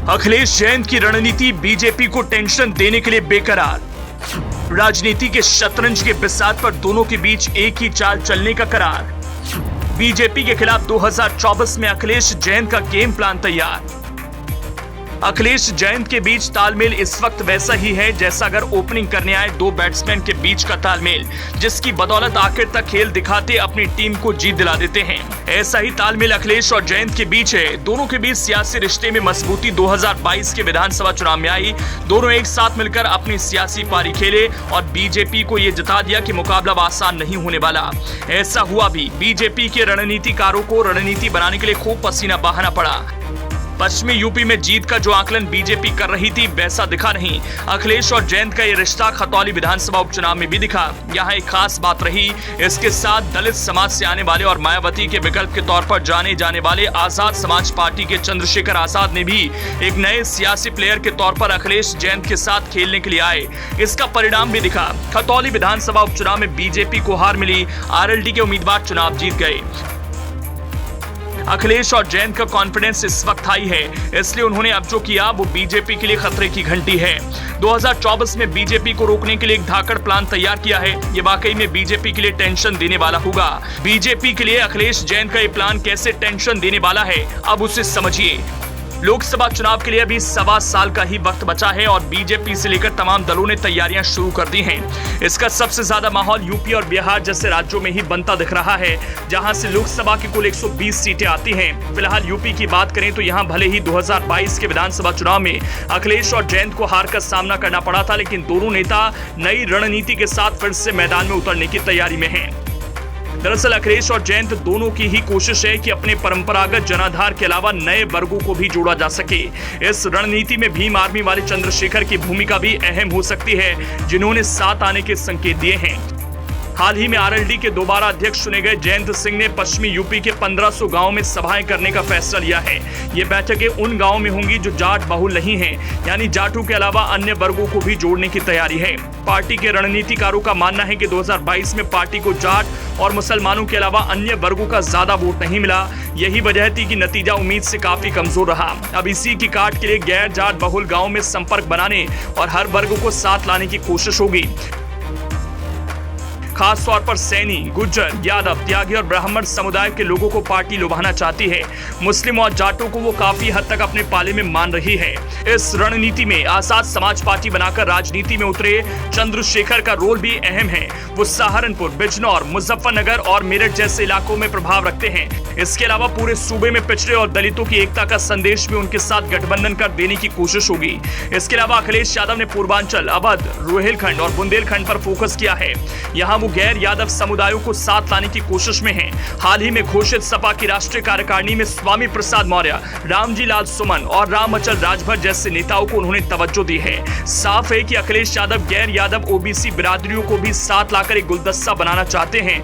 अखिलेश जैन की रणनीति बीजेपी को टेंशन देने के लिए बेकरार। राजनीति के शतरंज के बिसात पर दोनों के बीच एक ही चाल चलने का करार। बीजेपी के खिलाफ 2024 में अखिलेश जैन का गेम प्लान तैयार। अखिलेश जैन के बीच तालमेल इस वक्त वैसा ही है जैसा अगर ओपनिंग करने आए दो बैट्समैन के बीच का तालमेल, जिसकी बदौलत आखिर तक खेल दिखाते अपनी टीम को जीत दिला देते हैं। ऐसा ही तालमेल अखिलेश और जयंत के बीच है। दोनों के बीच सियासी रिश्ते में मजबूती 2022 के विधानसभा चुनाव में आई। दोनों एक साथ मिलकर अपनी सियासी पारी खेले और बीजेपी को यह जता दिया कि मुकाबला आसान नहीं होने वाला। ऐसा हुआ भी। बीजेपी के रणनीतिकारों को रणनीति बनाने के लिए खूब पसीना बहाना पड़ा। पश्चिमी यूपी में जीत का जो आकलन बीजेपी कर रही थी वैसा दिखा नहीं। अखिलेश और जयंत का ये रिश्ता खतौली विधानसभा उपचुनाव में भी दिखा। यहाँ एक खास बात रही, इसके साथ दलित समाज से आने वाले और मायावती के विकल्प के तौर पर जाने जाने वाले आजाद समाज पार्टी के चंद्रशेखर आजाद ने भी एक नए सियासी प्लेयर के तौर पर अखिलेश जयंत के साथ खेलने के लिए आए। इसका परिणाम भी दिखा। खतौली विधानसभा उपचुनाव में बीजेपी को हार मिली। आरएलडी के उम्मीदवार चुनाव जीत गए। अखिलेश और जयंत का कॉन्फिडेंस इस वक्त हाई है, इसलिए उन्होंने अब जो किया वो बीजेपी के लिए खतरे की घंटी है। 2024 में बीजेपी को रोकने के लिए एक धाकड़ प्लान तैयार किया है। ये वाकई में बीजेपी के लिए टेंशन देने वाला होगा। बीजेपी के लिए अखिलेश जैन का ये प्लान कैसे टेंशन देने वाला है, अब उसे समझिए। लोकसभा चुनाव के लिए अभी 1.25 साल का ही वक्त बचा है और बीजेपी से लेकर तमाम दलों ने तैयारियां शुरू कर दी हैं। इसका सबसे ज्यादा माहौल यूपी और बिहार जैसे राज्यों में ही बनता दिख रहा है, जहां से लोकसभा की कुल 120 सीटें आती हैं। फिलहाल यूपी की बात करें तो यहां भले ही 2022 के विधानसभा चुनाव में अखिलेश और जयंत को हार का सामना करना पड़ा था, लेकिन दोनों नेता नई रणनीति के साथ फिर से मैदान में उतरने की तैयारी में हैं। दरअसल अखिलेश और जयंत दोनों की ही कोशिश है कि अपने परंपरागत जनाधार के अलावा नए वर्गों को भी जोड़ा जा सके। इस रणनीति में भीम आर्मी वाले चंद्रशेखर की भूमिका भी अहम हो सकती है, जिन्होंने साथ आने के संकेत दिए हैं। हाल ही में आरएलडी के दोबारा अध्यक्ष चुने गए जयंत सिंह ने पश्चिमी यूपी के 1500 गांवों में सभाएं करने का फैसला लिया है। ये बैठकें उन गांवों में होंगी जो जाट बहुल नहीं हैं, यानी जाटों के अलावा अन्य वर्गों को भी जोड़ने की तैयारी है। पार्टी के रणनीतिकारों का मानना है कि 2022 में पार्टी को जाट और मुसलमानों के अलावा अन्य वर्गों का ज्यादा वोट नहीं मिला। यही वजह थी कि नतीजा उम्मीद से काफी कमजोर रहा। अब इसी की काट के लिए गैर जाट बहुल गाँव में संपर्क बनाने और हर वर्ग को साथ लाने की कोशिश होगी। खास तौर पर सैनी, गुज्जर, यादव, त्यागी और ब्राह्मण समुदाय के लोगों को पार्टी लुभाना चाहती है। मुस्लिम और जाटों को वो काफी हद तक अपने पाले में मान रही है। इस रणनीति में आजाद समाज पार्टी बनाकर राजनीति में उतरे चंद्रशेखर का रोल भी अहम है। वो सहारनपुर, बिजनौर, मुजफ्फरनगर और मेरठ जैसे इलाकों में प्रभाव रखते हैं। इसके अलावा पूरे सूबे में पिछड़े और दलितों की एकता का संदेश भी उनके साथ गठबंधन कर देने की कोशिश होगी। इसके अलावा अखिलेश यादव ने पूर्वांचल, अवध, रोहिलखंड और बुंदेलखंड पर फोकस किया है। यहाँ गैर यादव समुदायों को साथ लाने की कोशिश में हैं। हाल ही में घोषित सपा की राष्ट्रीय कार्यकारिणी में स्वामी प्रसाद मौर्य, रामजी लाल सुमन और राम अचल राजभर जैसे नेताओं को उन्होंने तवज्जो दी है। साफ है कि अखिलेश यादव गैर यादव ओबीसी बिरादरियों को भी साथ लाकर एक गुलदस्ता बनाना चाहते हैं।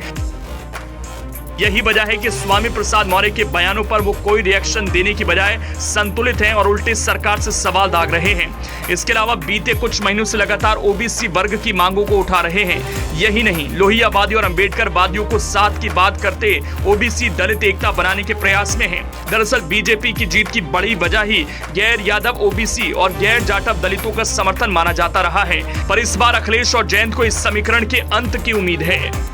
यही वजह है कि स्वामी प्रसाद मौर्य के बयानों पर वो कोई रिएक्शन देने की बजाय संतुलित हैं और उल्टे सरकार से सवाल दाग रहे हैं। इसके अलावा बीते कुछ महीनों से लगातार ओबीसी वर्ग की मांगों को उठा रहे हैं। यही नहीं, लोहियावादी और अंबेडकर वादियों को साथ की बात करते ओबीसी दलित एकता बनाने के प्रयास में हैं। दरअसल बीजेपी की जीत की बड़ी वजह ही गैर यादव ओबीसी और गैर जाटव दलितों का समर्थन माना जाता रहा है। पर इस बार अखिलेश और जयंत को इस समीकरण के अंत की उम्मीद है।